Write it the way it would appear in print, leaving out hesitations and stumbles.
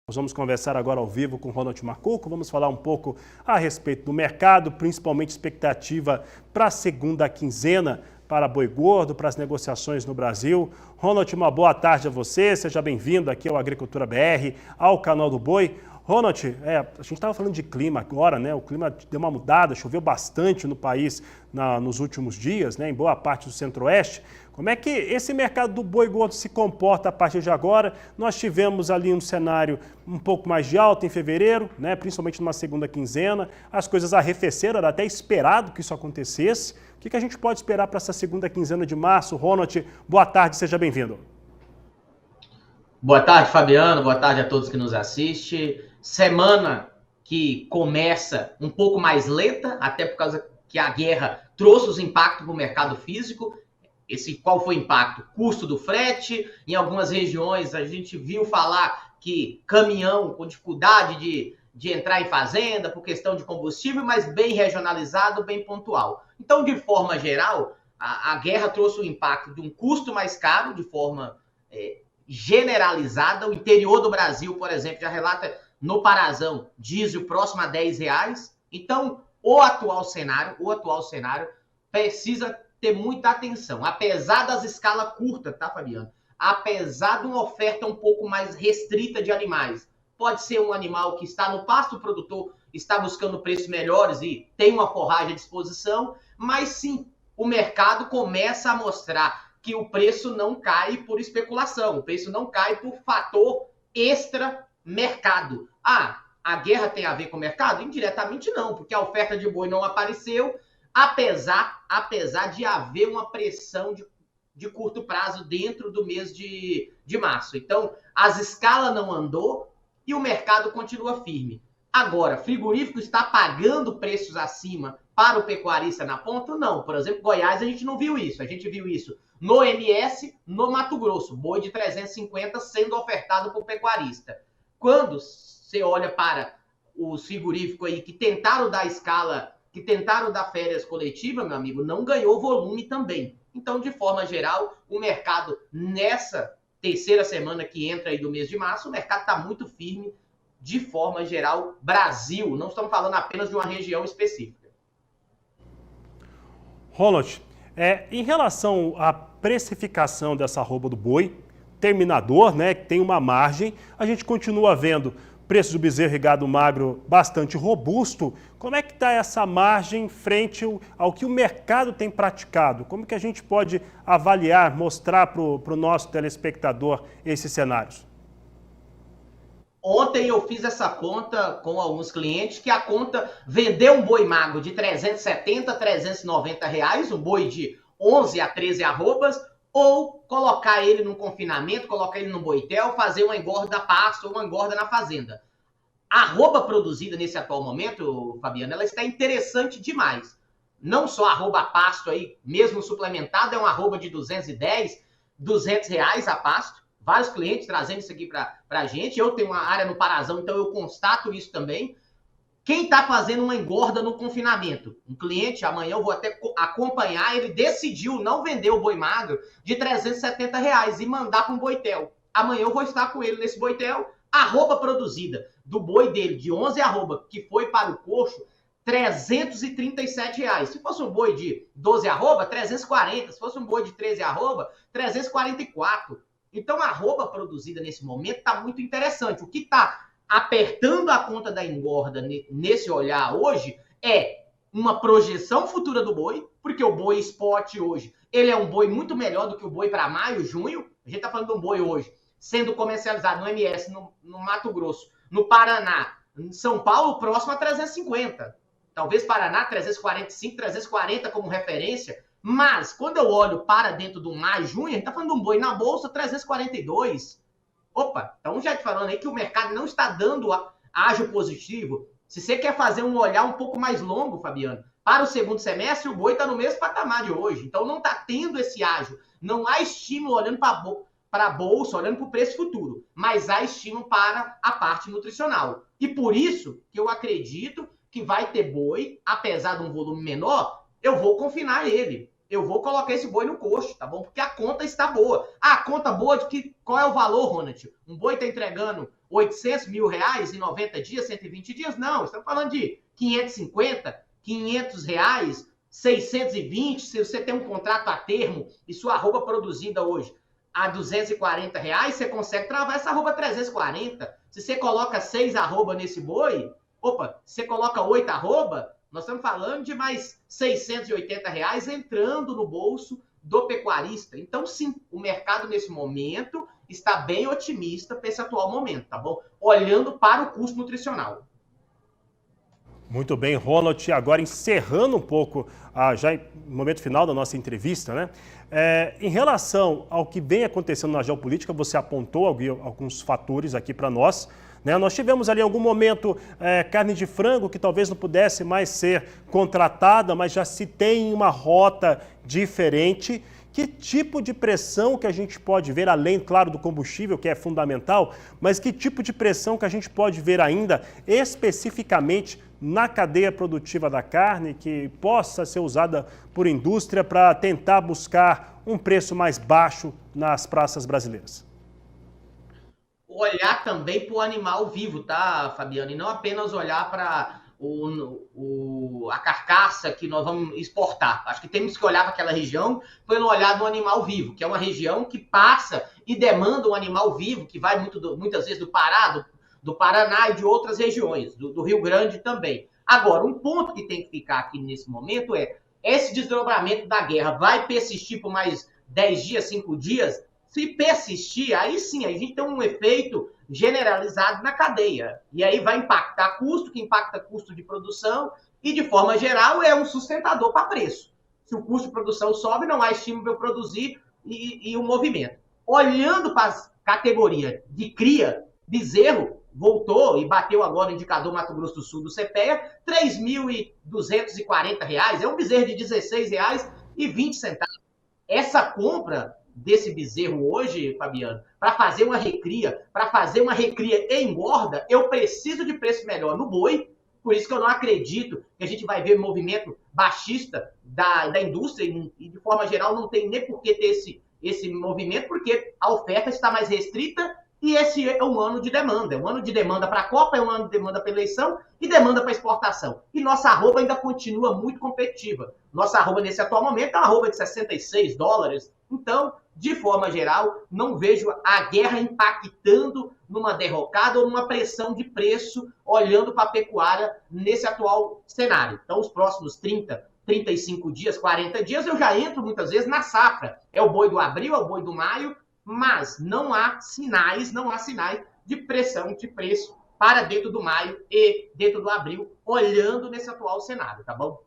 Nós vamos conversar agora ao vivo com o Ronald Macuco, vamos falar um pouco a respeito do mercado, principalmente expectativa para a segunda quinzena para boi gordo, para as negociações no Brasil. Ronald, uma boa tarde a você, seja bem-vindo aqui ao Agricultura BR, ao canal do Boi. Ronald, a gente estava falando de clima agora, né? O clima deu uma mudada, choveu bastante no país nos últimos dias, né? Em boa parte do centro-oeste. Como é que esse mercado do boi gordo se comporta a partir de agora? Nós tivemos ali um cenário um pouco mais de alta em fevereiro, né? Principalmente numa segunda quinzena. As coisas arrefeceram, era até esperado que isso acontecesse. O que a gente pode esperar para essa segunda quinzena de março? Ronald, boa tarde, seja bem-vindo. Boa tarde, Fabiano. Boa tarde a todos que nos assistem. Semana que começa um pouco mais lenta, até por causa que a guerra trouxe os impactos para o mercado físico. Qual foi o impacto? Custo do frete. Em algumas regiões a gente viu falar que caminhão com dificuldade de entrar em fazenda por questão de combustível, mas bem regionalizado, bem pontual. Então, de forma geral, a guerra trouxe o impacto de um custo mais caro, de forma generalizada. O interior do Brasil, por exemplo, já relata no Parazão diesel próximo a R$10. Então, o atual cenário precisa ter muita atenção. Apesar das escalas curtas, tá, Fabiano? Apesar de uma oferta um pouco mais restrita de animais. Pode ser um animal que está no pasto, o produtor está buscando preços melhores e tem uma forragem à disposição, mas sim, o mercado começa a mostrar que o preço não cai por especulação, o preço não cai por fator extra-mercado. A guerra tem a ver com o mercado? Indiretamente não, porque a oferta de boi não apareceu, apesar de haver uma pressão de curto prazo dentro do mês de março. Então, as escalas não andou e o mercado continua firme. Agora, frigorífico está pagando preços acima para o pecuarista na ponta? Não. Por exemplo, Goiás, a gente não viu isso. A gente viu isso no MS, no Mato Grosso. Boi de 350 sendo ofertado por pecuarista. Quando você olha para os frigoríficos aí que tentaram dar escala, que tentaram dar férias coletivas, meu amigo, não ganhou volume também. Então, de forma geral, o mercado nessa terceira semana que entra aí do mês de março, o mercado está muito firme, de forma geral, Brasil. Não estamos falando apenas de uma região específica. Ronald, em relação à precificação dessa arroba do boi, terminador, né, que tem uma margem, a gente continua vendo preço do bezerro e gado magro bastante robusto. Como é que está essa margem frente ao que o mercado tem praticado? Como que a gente pode avaliar, mostrar para o nosso telespectador esses cenários? Ontem eu fiz essa conta com alguns clientes, que a conta vendeu um boi magro de 370, 390 reais, um boi de 11 a 13 arrobas, ou colocar ele num confinamento, colocar ele no boitel, fazer uma engorda a pasto ou uma engorda na fazenda. A arroba produzida nesse atual momento, Fabiano, ela está interessante demais. Não só a arroba a pasto aí, mesmo suplementada, é uma arroba de 210, 200 reais a pasto. Vários clientes trazendo isso aqui para a gente. Eu tenho uma área no Parazão, então eu constato isso também. Quem está fazendo uma engorda no confinamento? Um cliente, amanhã eu vou até acompanhar, ele decidiu não vender o boi magro de 370 reais e mandar para um boitel. Amanhã eu vou estar com ele nesse boitel. A arroba produzida do boi dele, de 11 arroba, que foi para o coxo, 337 reais. Se fosse um boi de 12 arroba, 340. Se fosse um boi de 13 arroba, 344. Então a arroba produzida nesse momento está muito interessante. O que está apertando a conta da engorda nesse olhar hoje é uma projeção futura do boi, porque o boi spot hoje, ele é um boi muito melhor do que o boi para maio, junho. A gente está falando de um boi hoje sendo comercializado no MS, no Mato Grosso, no Paraná, em São Paulo, próximo a 350. Talvez Paraná 345, 340 como referência. Mas quando eu olho para dentro do maio, junho, a gente está falando de um boi na bolsa 342. Opa, então já te falando aí que o mercado não está dando ágio positivo. Se você quer fazer um olhar um pouco mais longo, Fabiano, para o segundo semestre, o boi está no mesmo patamar de hoje. Então não está tendo esse ágio. Não há estímulo olhando para a bolsa, olhando para o preço futuro. Mas há estímulo para a parte nutricional. E por isso que eu acredito que vai ter boi, apesar de um volume menor, eu vou confinar ele. eu vou colocar esse boi no coxo, tá bom? Porque a conta está boa. A conta boa de que qual é o valor, Ronald? Um boi está entregando 800 mil reais em 90 dias, 120 dias? Não, estamos falando de 550, 500 reais, 620, se você tem um contrato a termo e sua arroba produzida hoje a 240 reais, você consegue travar essa arroba 340. Se você coloca 6 arroba nesse boi, se você coloca 8 arroba, nós estamos falando de mais 680 reais entrando no bolso do pecuarista. Então, sim, o mercado nesse momento está bem otimista para esse atual momento, tá bom? Olhando para o custo nutricional. Muito bem, Ronald. Agora encerrando um pouco, já no momento final da nossa entrevista, né? Em relação ao que vem acontecendo na geopolítica, você apontou alguns fatores aqui para nós. Né? Nós tivemos ali em algum momento carne de frango que talvez não pudesse mais ser contratada, mas já se tem uma rota diferente. Que tipo de pressão que a gente pode ver, além, claro, do combustível, que é fundamental, mas que tipo de pressão que a gente pode ver ainda especificamente na cadeia produtiva da carne que possa ser usada por indústria para tentar buscar um preço mais baixo nas praças brasileiras? Olhar também para o animal vivo, tá, Fabiano? E não apenas olhar para a carcaça que nós vamos exportar. Acho que temos que olhar para aquela região pelo olhar do animal vivo, que é uma região que passa e demanda um animal vivo, que vai muitas vezes do Pará, do Paraná e de outras regiões, do Rio Grande também. Agora, um ponto que tem que ficar aqui nesse momento é esse desdobramento da guerra vai persistir por mais 10 dias, 5 dias? Se persistir, aí sim, a gente tem um efeito generalizado na cadeia. E aí vai impactar custo, que impacta custo de produção, e de forma geral é um sustentador para preço. Se o custo de produção sobe, não há estímulo para eu produzir e o movimento. Olhando para as categorias de cria, bezerro voltou e bateu agora o indicador Mato Grosso do Sul do CPEA, R$ 3.240. É um bezerro de R$ 16,20. Essa compra desse bezerro hoje, Fabiano, para fazer uma recria e engorda, eu preciso de preço melhor no boi. Por isso que eu não acredito que a gente vai ver movimento baixista da indústria e de forma geral não tem nem por que ter esse movimento, porque a oferta está mais restrita e esse é um ano de demanda. É um ano de demanda para a Copa, é um ano de demanda para a eleição e demanda para a exportação. E nossa arroba ainda continua muito competitiva. Nossa arroba nesse atual momento é uma arroba de $66. Então, de forma geral, não vejo a guerra impactando numa derrocada ou numa pressão de preço olhando para a pecuária nesse atual cenário. Então, os próximos 30, 35 dias, 40 dias, eu já entro muitas vezes na safra. É o boi do abril, é o boi do maio, mas não há sinais de pressão de preço para dentro do maio e dentro do abril, olhando nesse atual cenário, tá bom?